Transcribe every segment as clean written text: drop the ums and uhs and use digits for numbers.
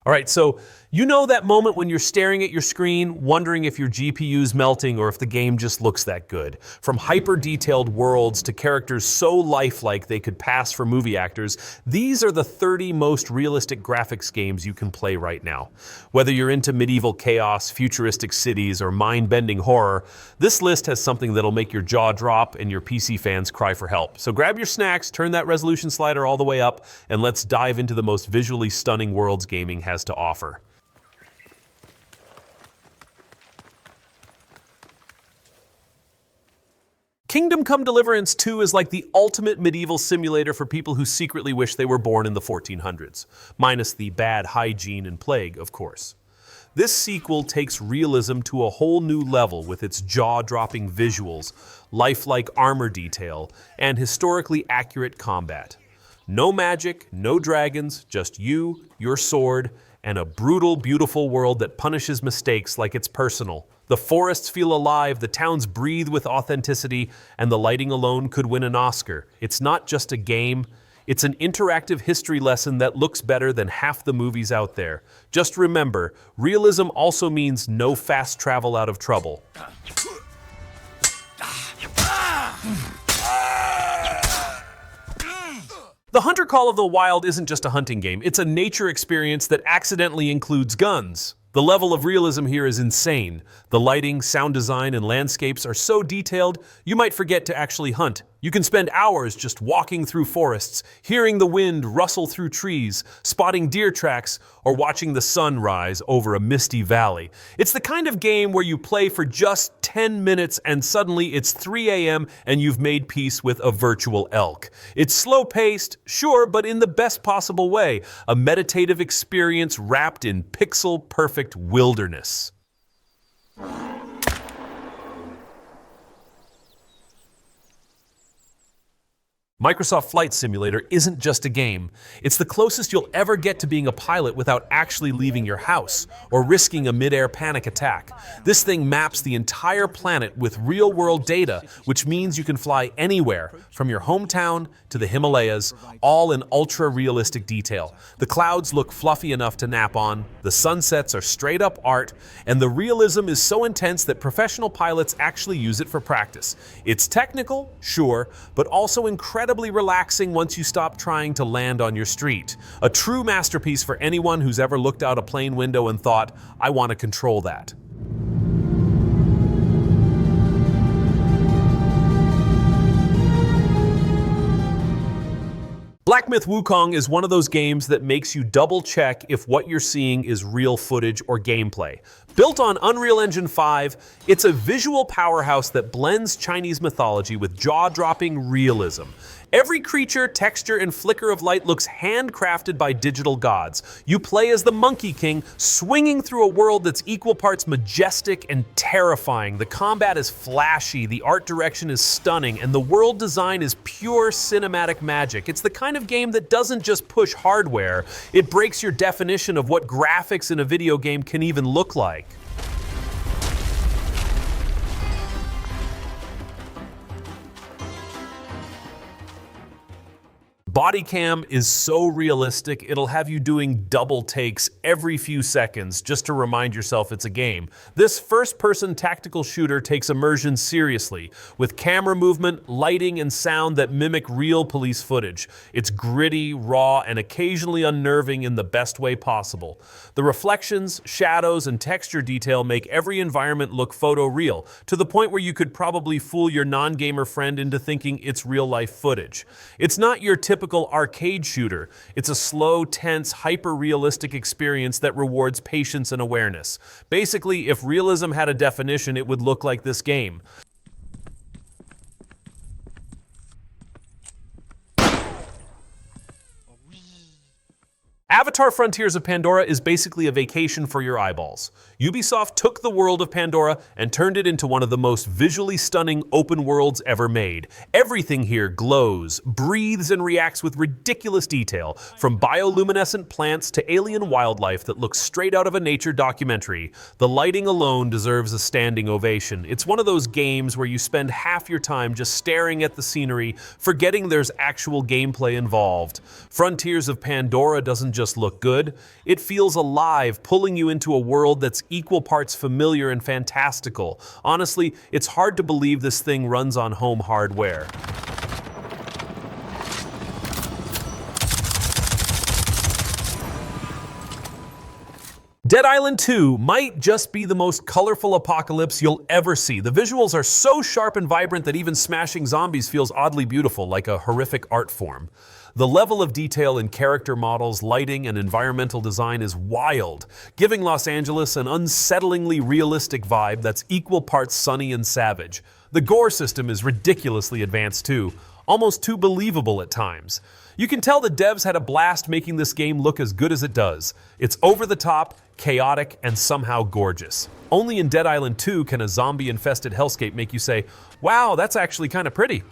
All right, so you know that moment when you're staring at your screen, wondering if your GPU's melting or if the game just looks that good. From hyper-detailed worlds to characters so lifelike they could pass for movie actors, these are the 30 most realistic graphics games you can play right now. Whether you're into medieval chaos, futuristic cities, or mind-bending horror, this list has something that'll make your jaw drop and your PC fans cry for help. So grab your snacks, turn that resolution slider all the way up, and let's dive into the most visually stunning worlds gaming has to offer. Kingdom Come Deliverance 2 is like the ultimate medieval simulator for people who secretly wish they were born in the 1400s, minus the bad hygiene and plague, of course. This sequel takes realism to a whole new level with its jaw-dropping visuals, lifelike armor detail, and historically accurate combat. No magic, no dragons, just you, your sword, and a brutal, beautiful world that punishes mistakes like it's personal. The forests feel alive, the towns breathe with authenticity, and the lighting alone could win an Oscar. It's not just a game, it's an interactive history lesson that looks better than half the movies out there. Just remember, realism also means no fast travel out of trouble. The Hunter Call of the Wild isn't just a hunting game, it's a nature experience that accidentally includes guns. The level of realism here is insane. The lighting, sound design, and landscapes are so detailed, you might forget to actually hunt. You can spend hours just walking through forests, hearing the wind rustle through trees, spotting deer tracks, or watching the sun rise over a misty valley. It's the kind of game where you play for just 10 minutes and suddenly it's 3 a.m. and you've made peace with a virtual elk. It's slow-paced, sure, but in the best possible way. A meditative experience wrapped in pixel-perfect wilderness. Microsoft Flight Simulator isn't just a game. It's the closest you'll ever get to being a pilot without actually leaving your house or risking a mid-air panic attack. This thing maps the entire planet with real-world data, which means you can fly anywhere, from your hometown to the Himalayas, all in ultra-realistic detail. The clouds look fluffy enough to nap on, the sunsets are straight-up art, and the realism is so intense that professional pilots actually use it for practice. It's technical, sure, but also incredibly relaxing once you stop trying to land on your street. A true masterpiece for anyone who's ever looked out a plane window and thought, I want to control that. Black Myth: Wukong is one of those games that makes you double-check if what you're seeing is real footage or gameplay. Built on Unreal Engine 5, it's a visual powerhouse that blends Chinese mythology with jaw-dropping realism. Every creature, texture, and flicker of light looks handcrafted by digital gods. You play as the Monkey King, swinging through a world that's equal parts majestic and terrifying. The combat is flashy, the art direction is stunning, and the world design is pure cinematic magic. It's the kind of game that doesn't just push hardware, it breaks your definition of what graphics in a video game can even look like. Bodycam is so realistic, it'll have you doing double takes every few seconds just to remind yourself it's a game. This first-person tactical shooter takes immersion seriously, with camera movement, lighting, and sound that mimic real police footage. It's gritty, raw, and occasionally unnerving in the best way possible. The reflections, shadows, and texture detail make every environment look photoreal, to the point where you could probably fool your non-gamer friend into thinking it's real-life footage. It's not your typical arcade shooter. It's a slow, tense, hyper-realistic experience that rewards patience and awareness. Basically, if realism had a definition, it would look like this game. Avatar: Frontiers of Pandora is basically a vacation for your eyeballs. Ubisoft took the world of Pandora and turned it into one of the most visually stunning open worlds ever made. Everything here glows, breathes, and reacts with ridiculous detail, from bioluminescent plants to alien wildlife that looks straight out of a nature documentary. The lighting alone deserves a standing ovation. It's one of those games where you spend half your time just staring at the scenery, forgetting there's actual gameplay involved. Frontiers of Pandora doesn't just look good. It feels alive, pulling you into a world that's equal parts familiar and fantastical. Honestly, it's hard to believe this thing runs on home hardware. Dead Island 2 might just be the most colorful apocalypse you'll ever see. The visuals are so sharp and vibrant that even smashing zombies feels oddly beautiful, like a horrific art form. The level of detail in character models, lighting, and environmental design is wild, giving Los Angeles an unsettlingly realistic vibe that's equal parts sunny and savage. The gore system is ridiculously advanced too, almost too believable at times. You can tell the devs had a blast making this game look as good as it does. It's over the top, chaotic, and somehow gorgeous. Only in Dead Island 2 can a zombie-infested hellscape make you say, wow, that's actually kind of pretty.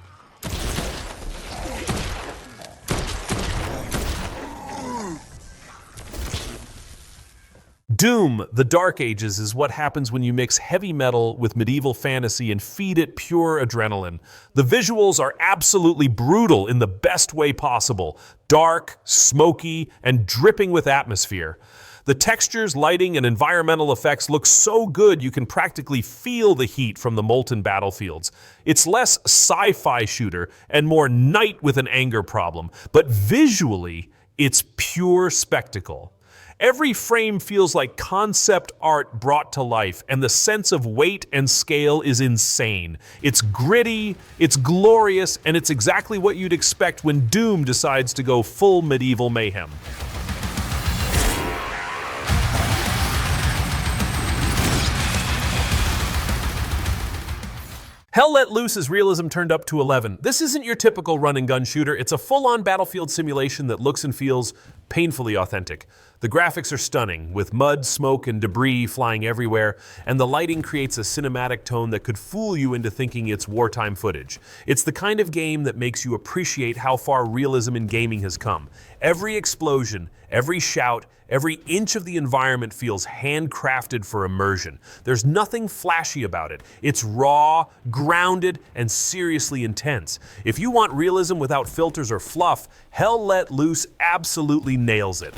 Doom, The Dark Ages, is what happens when you mix heavy metal with medieval fantasy and feed it pure adrenaline. The visuals are absolutely brutal in the best way possible. Dark, smoky, and dripping with atmosphere. The textures, lighting, and environmental effects look so good you can practically feel the heat from the molten battlefields. It's less sci-fi shooter and more night with an anger problem, but visually, it's pure spectacle. Every frame feels like concept art brought to life, and the sense of weight and scale is insane. It's gritty, it's glorious, and it's exactly what you'd expect when Doom decides to go full medieval mayhem. Hell Let Loose is realism turned up to 11. This isn't your typical run-and-gun shooter. It's a full-on battlefield simulation that looks and feels painfully authentic. The graphics are stunning, with mud, smoke, and debris flying everywhere, and the lighting creates a cinematic tone that could fool you into thinking it's wartime footage. It's the kind of game that makes you appreciate how far realism in gaming has come. Every explosion, every shout, every inch of the environment feels handcrafted for immersion. There's nothing flashy about it. It's raw, grounded, and seriously intense. If you want realism without filters or fluff, Hell Let Loose absolutely nails it.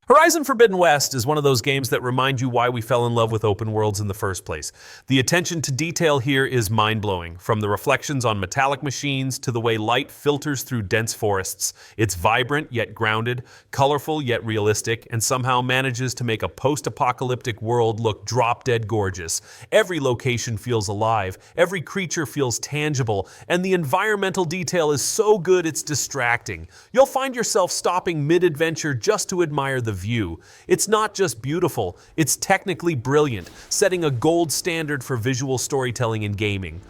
Horizon Forbidden West is one of those games that remind you why we fell in love with open worlds in the first place. The attention to detail here is mind-blowing, from the reflections on metallic machines to the way light filters through dense forests. It's vibrant yet grounded, colorful yet realistic, and somehow manages to make a post-apocalyptic world look drop-dead gorgeous. Every location feels alive, every creature feels tangible, and the environmental detail is so good it's distracting. You'll find yourself stopping mid-adventure just to admire the view. It's not just beautiful, it's technically brilliant, setting a gold standard for visual storytelling in gaming.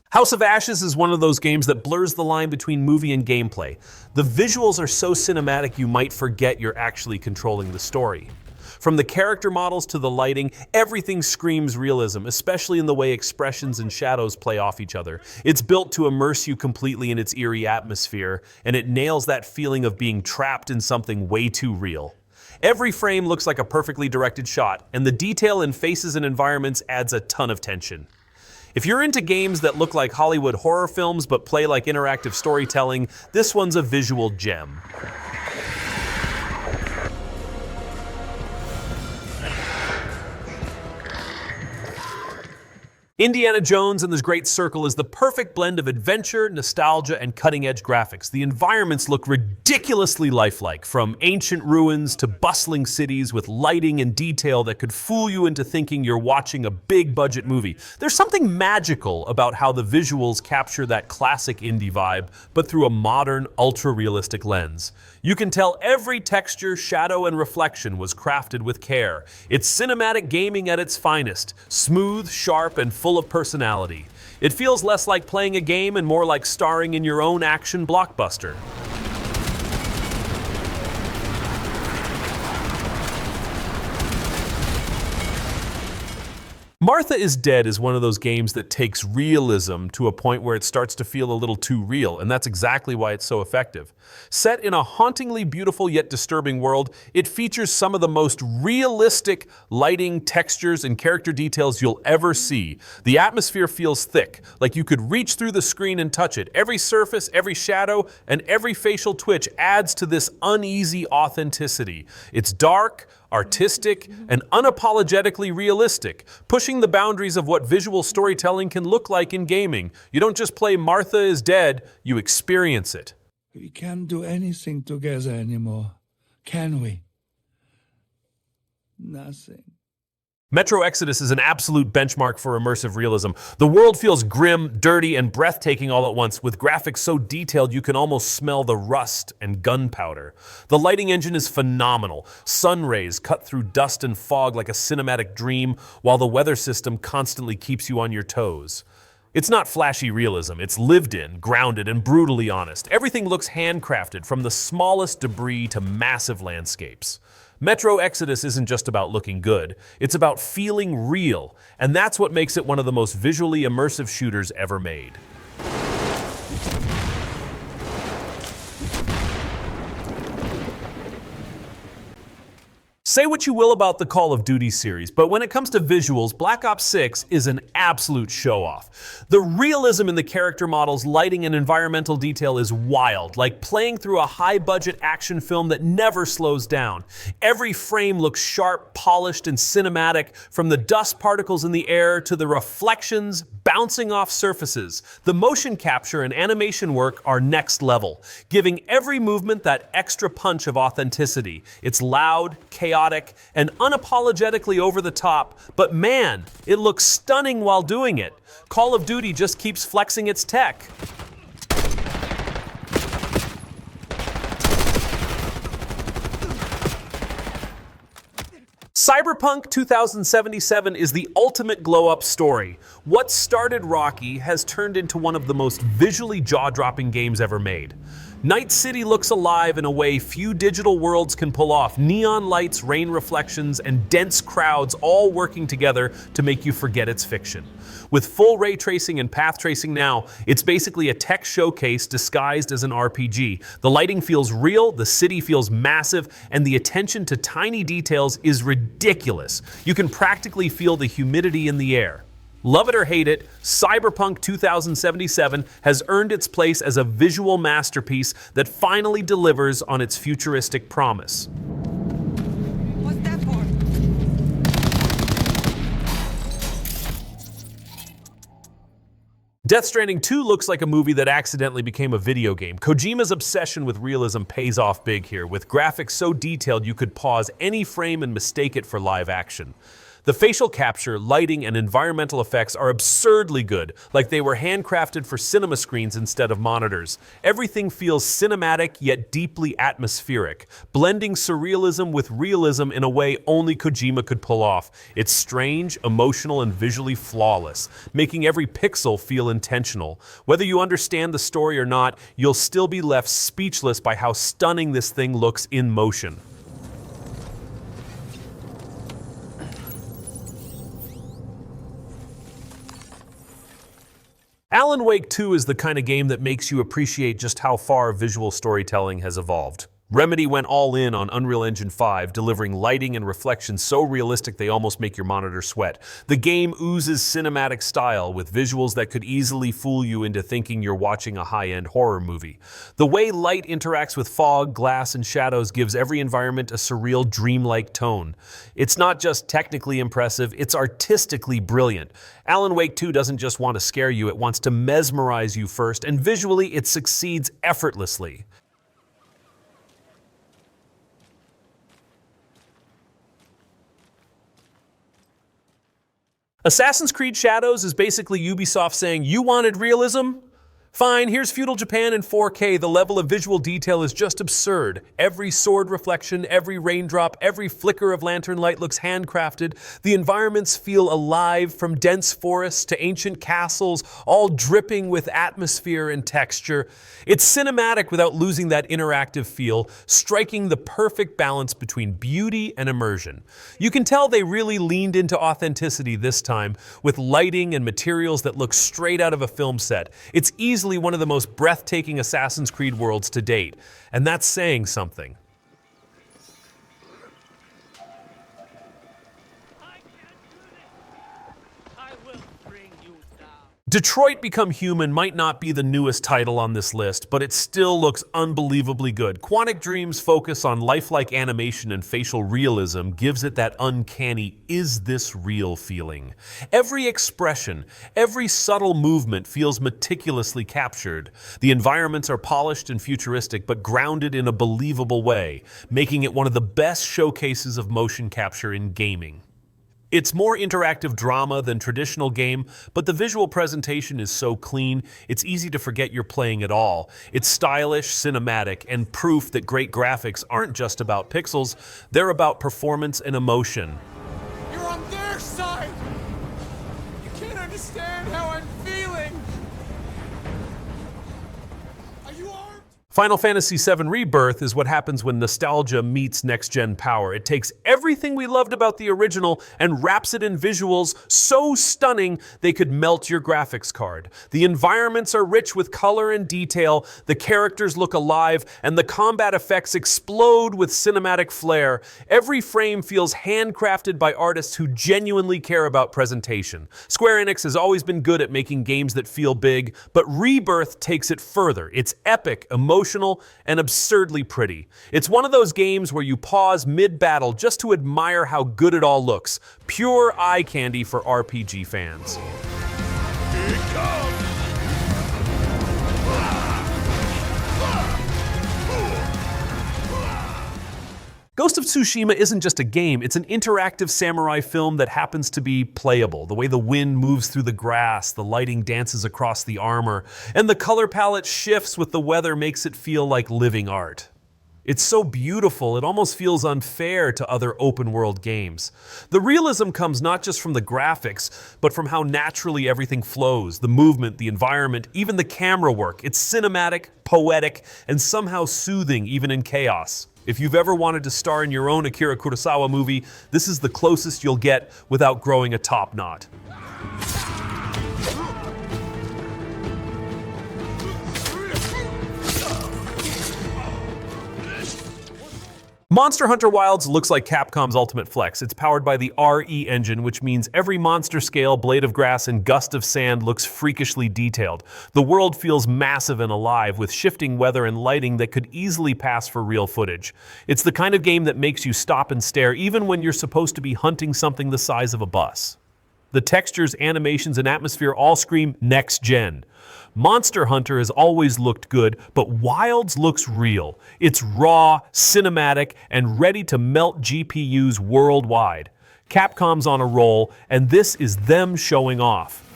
House of Ashes is one of those games that blurs the line between movie and gameplay. The visuals are so cinematic you might forget you're actually controlling the story. From the character models to the lighting, everything screams realism, especially in the way expressions and shadows play off each other. It's built to immerse you completely in its eerie atmosphere, and it nails that feeling of being trapped in something way too real. Every frame looks like a perfectly directed shot, and the detail in faces and environments adds a ton of tension. If you're into games that look like Hollywood horror films but play like interactive storytelling, this one's a visual gem. Indiana Jones and the Great Circle is the perfect blend of adventure, nostalgia, and cutting-edge graphics. The environments look ridiculously lifelike, from ancient ruins to bustling cities with lighting and detail that could fool you into thinking you're watching a big-budget movie. There's something magical about how the visuals capture that classic indie vibe, but through a modern, ultra-realistic lens. You can tell every texture, shadow, and reflection was crafted with care. It's cinematic gaming at its finest, smooth, sharp, and full of personality. It feels less like playing a game and more like starring in your own action blockbuster. Martha is Dead is one of those games that takes realism to a point where it starts to feel a little too real, and that's exactly why it's so effective. Set in a hauntingly beautiful yet disturbing world, it features some of the most realistic lighting, textures, and character details you'll ever see. The atmosphere feels thick, like you could reach through the screen and touch it. Every surface, every shadow, and every facial twitch adds to this uneasy authenticity. It's dark, artistic, and unapologetically realistic, pushing the boundaries of what visual storytelling can look like in gaming. You don't just play Martha is Dead, you experience it. We can't do anything together anymore, can we? Nothing. Metro Exodus is an absolute benchmark for immersive realism. The world feels grim, dirty, and breathtaking all at once, with graphics so detailed you can almost smell the rust and gunpowder. The lighting engine is phenomenal. Sun rays cut through dust and fog like a cinematic dream, while the weather system constantly keeps you on your toes. It's not flashy realism, it's lived in, grounded, and brutally honest. Everything looks handcrafted, from the smallest debris to massive landscapes. Metro Exodus isn't just about looking good, it's about feeling real, and that's what makes it one of the most visually immersive shooters ever made. Say what you will about the Call of Duty series, but when it comes to visuals, Black Ops 6 is an absolute show-off. The realism in the character models, lighting, and environmental detail is wild, like playing through a high-budget action film that never slows down. Every frame looks sharp, polished, and cinematic, from the dust particles in the air to the reflections bouncing off surfaces. The motion capture and animation work are next level, giving every movement that extra punch of authenticity. It's loud, chaotic, and unapologetically over the top, but man, it looks stunning while doing it. Call of Duty just keeps flexing its tech. Cyberpunk 2077 is the ultimate glow-up story. What started rocky has turned into one of the most visually jaw-dropping games ever made. Night City looks alive in a way few digital worlds can pull off. Neon lights, rain reflections, and dense crowds all working together to make you forget it's fiction. With full ray tracing and path tracing now, it's basically a tech showcase disguised as an RPG. The lighting feels real, the city feels massive, and the attention to tiny details is ridiculous. You can practically feel the humidity in the air. Love it or hate it, Cyberpunk 2077 has earned its place as a visual masterpiece that finally delivers on its futuristic promise. What's that for? Death Stranding 2 looks like a movie that accidentally became a video game. Kojima's obsession with realism pays off big here, with graphics so detailed you could pause any frame and mistake it for live action. The facial capture, lighting, and environmental effects are absurdly good, like they were handcrafted for cinema screens instead of monitors. Everything feels cinematic yet deeply atmospheric, blending surrealism with realism in a way only Kojima could pull off. It's strange, emotional, and visually flawless, making every pixel feel intentional. Whether you understand the story or not, you'll still be left speechless by how stunning this thing looks in motion. Alan Wake 2 is the kind of game that makes you appreciate just how far visual storytelling has evolved. Remedy went all in on Unreal Engine 5, delivering lighting and reflections so realistic they almost make your monitor sweat. The game oozes cinematic style, with visuals that could easily fool you into thinking you're watching a high-end horror movie. The way light interacts with fog, glass, and shadows gives every environment a surreal, dreamlike tone. It's not just technically impressive, it's artistically brilliant. Alan Wake 2 doesn't just want to scare you, it wants to mesmerize you first, and visually it succeeds effortlessly. Assassin's Creed Shadows is basically Ubisoft saying, you wanted realism? Fine, here's feudal Japan in 4K. The level of visual detail is just absurd. Every sword reflection, every raindrop, every flicker of lantern light looks handcrafted. The environments feel alive, from dense forests to ancient castles, all dripping with atmosphere and texture. It's cinematic without losing that interactive feel, striking the perfect balance between beauty and immersion. You can tell they really leaned into authenticity this time, with lighting and materials that look straight out of a film set. It's easily one of the most breathtaking Assassin's Creed worlds to date, and that's saying something. Detroit Become Human might not be the newest title on this list, but it still looks unbelievably good. Quantic Dream's focus on lifelike animation and facial realism gives it that uncanny, is this real feeling. Every expression, every subtle movement feels meticulously captured. The environments are polished and futuristic, but grounded in a believable way, making it one of the best showcases of motion capture in gaming. It's more interactive drama than traditional game, but the visual presentation is so clean, it's easy to forget you're playing at all. It's stylish, cinematic, and proof that great graphics aren't just about pixels, they're about performance and emotion. You're on their side! You can't understand how I'm feeling! Are you armed? Final Fantasy VII Rebirth is what happens when nostalgia meets next-gen power. It takes everything we loved about the original and wraps it in visuals so stunning they could melt your graphics card. The environments are rich with color and detail, the characters look alive, and the combat effects explode with cinematic flair. Every frame feels handcrafted by artists who genuinely care about presentation. Square Enix has always been good at making games that feel big, but Rebirth takes it further. It's epic, emotional, and absurdly pretty. It's one of those games where you pause mid-battle just to admire how good it all looks. Pure eye candy for RPG fans. Here it comes! Ghost of Tsushima isn't just a game, it's an interactive samurai film that happens to be playable. The way the wind moves through the grass, the lighting dances across the armor, and the color palette shifts with the weather makes it feel like living art. It's so beautiful, it almost feels unfair to other open-world games. The realism comes not just from the graphics, but from how naturally everything flows, the movement, the environment, even the camera work. It's cinematic, poetic, and somehow soothing even in chaos. If you've ever wanted to star in your own Akira Kurosawa movie, this is the closest you'll get without growing a top knot. Monster Hunter Wilds looks like Capcom's Ultimate Flex. It's powered by the RE engine, which means every monster scale, blade of grass, and gust of sand looks freakishly detailed. The world feels massive and alive, with shifting weather and lighting that could easily pass for real footage. It's the kind of game that makes you stop and stare even when you're supposed to be hunting something the size of a bus. The textures, animations, and atmosphere all scream next gen. Monster Hunter has always looked good, but Wilds looks real. It's raw, cinematic, and ready to melt GPUs worldwide. Capcom's on a roll, and this is them showing off.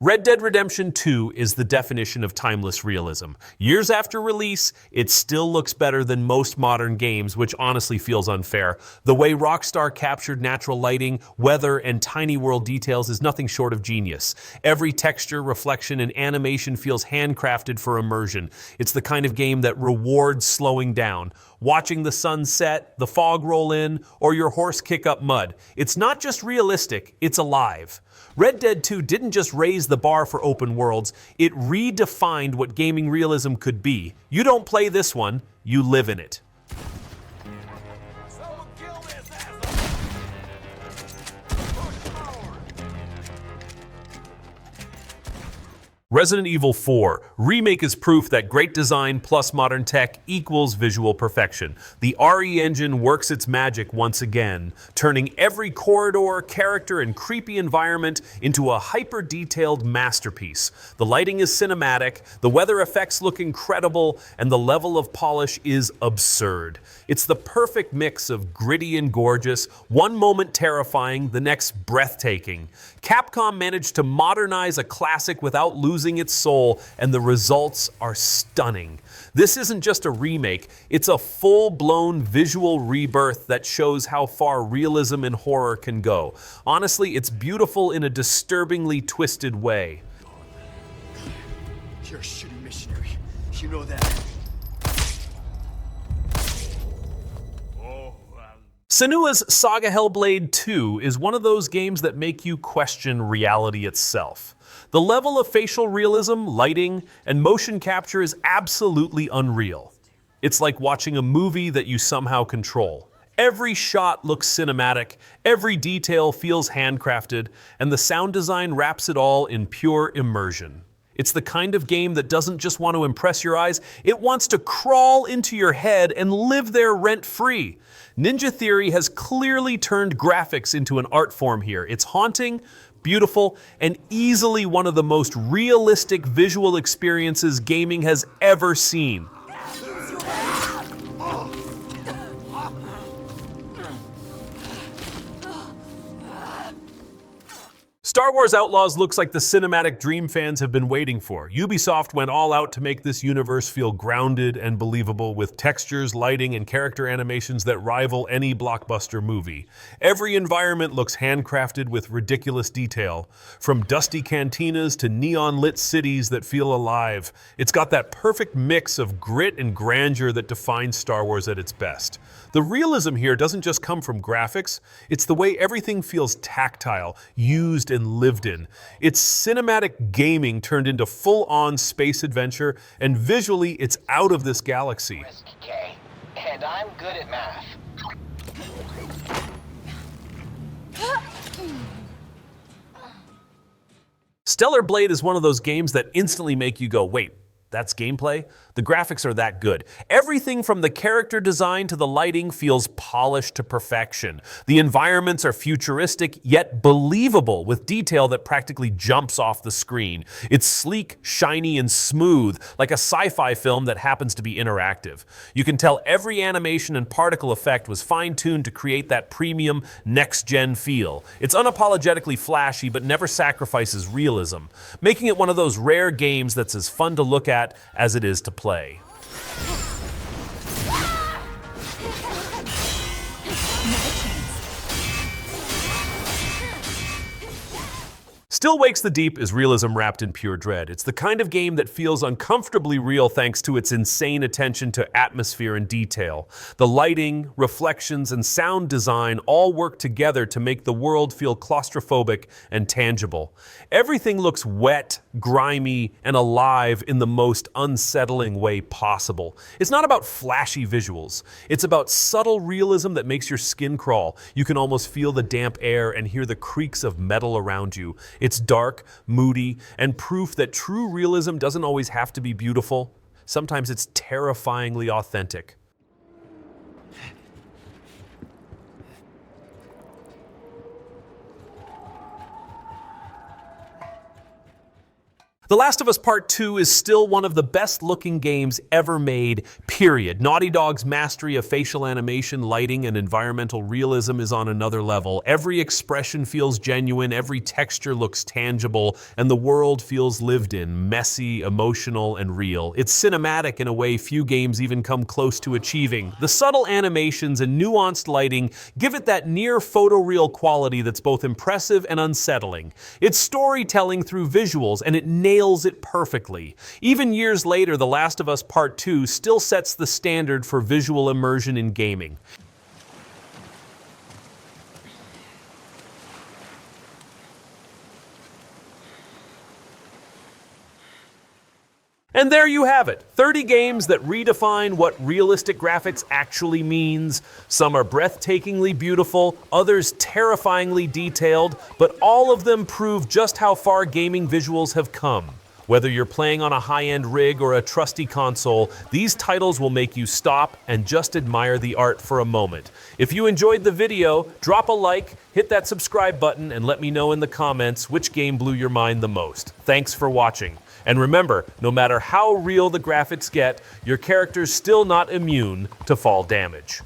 Red Dead Redemption 2 is the definition of timeless realism. Years after release, it still looks better than most modern games, which honestly feels unfair. The way Rockstar captured natural lighting, weather, and tiny world details is nothing short of genius. Every texture, reflection, and animation feels handcrafted for immersion. It's the kind of game that rewards slowing down. Watching the sun set, the fog roll in, or your horse kick up mud. It's not just realistic, it's alive. Red Dead 2 didn't just raise the bar for open worlds, it redefined what gaming realism could be. You don't play this one, you live in it. Someone kill this asshole! Push forward! Resident Evil 4 Remake is proof that great design plus modern tech equals visual perfection. The RE engine works its magic once again, turning every corridor, character, and creepy environment into a hyper-detailed masterpiece. The lighting is cinematic, the weather effects look incredible, and the level of polish is absurd. It's the perfect mix of gritty and gorgeous, one moment terrifying, the next breathtaking. Capcom managed to modernize a classic without losing its soul, and the results are stunning. This isn't just a remake, it's a full-blown visual rebirth that shows how far realism and horror can go. Honestly, it's beautiful in a disturbingly twisted way. You're a shitty missionary. You know that. Senua's Saga Hellblade 2 is one of those games that make you question reality itself. The level of facial realism, lighting, and motion capture is absolutely unreal. It's like watching a movie that you somehow control. Every shot looks cinematic, every detail feels handcrafted, and the sound design wraps it all in pure immersion. It's the kind of game that doesn't just want to impress your eyes, it wants to crawl into your head and live there rent-free. Ninja Theory has clearly turned graphics into an art form here. It's haunting, beautiful, and easily one of the most realistic visual experiences gaming has ever seen. Star Wars Outlaws looks like the cinematic dream fans have been waiting for. Ubisoft went all out to make this universe feel grounded and believable with textures, lighting, and character animations that rival any blockbuster movie. Every environment looks handcrafted with ridiculous detail, from dusty cantinas to neon-lit cities that feel alive. It's got that perfect mix of grit and grandeur that defines Star Wars at its best. The realism here doesn't just come from graphics, it's the way everything feels tactile, used and lived in. It's cinematic gaming turned into full-on space adventure, and visually it's out of this galaxy. K, and I'm good at math. Stellar Blade is one of those games that instantly make you go, wait, that's gameplay? The graphics are that good. Everything from the character design to the lighting feels polished to perfection. The environments are futuristic, yet believable, with detail that practically jumps off the screen. It's sleek, shiny, and smooth, like a sci-fi film that happens to be interactive. You can tell every animation and particle effect was fine-tuned to create that premium, next-gen feel. It's unapologetically flashy, but never sacrifices realism, making it one of those rare games that's as fun to look at as it is to play. Still Wakes the Deep is realism wrapped in pure dread. It's the kind of game that feels uncomfortably real thanks to its insane attention to atmosphere and detail. The lighting, reflections, and sound design all work together to make the world feel claustrophobic and tangible. Everything looks wet, grimy, and alive in the most unsettling way possible. It's not about flashy visuals. It's about subtle realism that makes your skin crawl. You can almost feel the damp air and hear the creaks of metal around you. It's dark, moody, and proof that true realism doesn't always have to be beautiful. Sometimes it's terrifyingly authentic. The Last of Us Part 2 is still one of the best looking games ever made, period. Naughty Dog's mastery of facial animation, lighting, and environmental realism is on another level. Every expression feels genuine, every texture looks tangible, and the world feels lived in, messy, emotional, and real. It's cinematic in a way few games even come close to achieving. The subtle animations and nuanced lighting give it that near photoreal quality that's both impressive and unsettling. It's storytelling through visuals, and it nails it perfectly. Even years later, The Last of Us Part 2 still sets the standard for visual immersion in gaming. And there you have it, 30 games that redefine what realistic graphics actually means. Some are breathtakingly beautiful, others terrifyingly detailed, but all of them prove just how far gaming visuals have come. Whether you're playing on a high-end rig or a trusty console, these titles will make you stop and just admire the art for a moment. If you enjoyed the video, drop a like, hit that subscribe button, and let me know in the comments which game blew your mind the most. Thanks for watching. And remember, no matter how real the graphics get, your character's still not immune to fall damage.